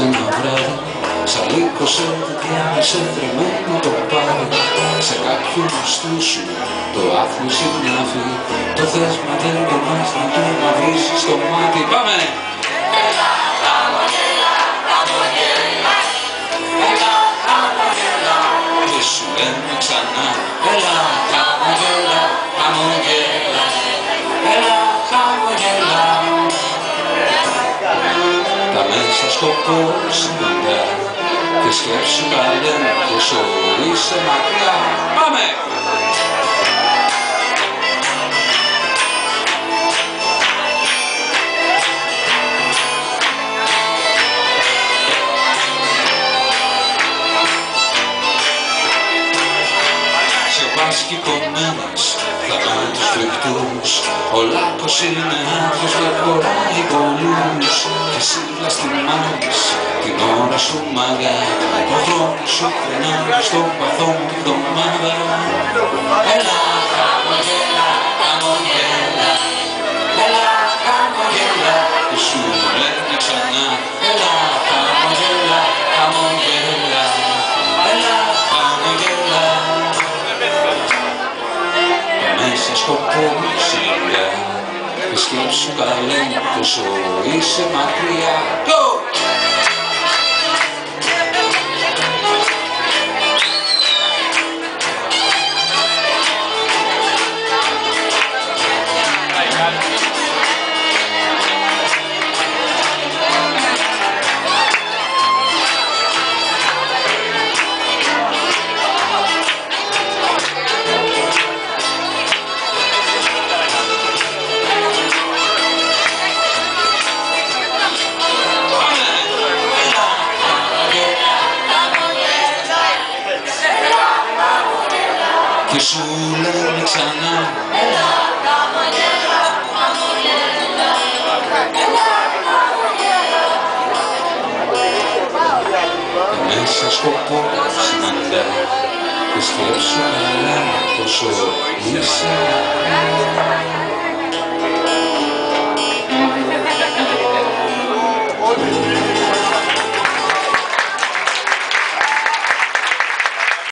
ένα βράδυ σαλίκωσε τέτοια σε θρεμμένο το πάρει. Σε κάποιον γνωστό σου το άθλησε μια φύγη. Το θες μα δεν μπορείς να του μαυρίσεις στο μάτι. Πάμε! Έλα χαμογέλα, χαμογέλα. Έλα χαμογέλα. Και σου λένε ξανά. Έλα χαμογέλα, χαμογέλα. Έλα χαμογέλα. Τα μέσα σκοπό συναντά και σκέψου καλέ πόσο είσαι μακριά. Πάμε! Σκυπωμένες θα με τους φρικτούς. Ο λάκκος είναι άδειος, δεν χωράει πολλούς. Και εσύ βλαστημάνεις την ώρα σου μαγά. Το χρόνο σου φρενάει στον παθό μου τη βδομάδα. Έλα χαμογέλα, χαμογέλα. Έλα χαμογέλα. Και σου λένε ξανά. Έλα χαμογέλα, χαμογέλα. Έλα χαμογέλα. Μέσα σκοπό σιγά και σκέψου καλέ πόσο είσαι μακριά. Go! Και σου λένε ξανά. Έλα χαμογέλα, χαμογέλα. Έλα χαμογέλα. Μέσα σκοπό συναντά και σκέψου καλά πόσο είσαι.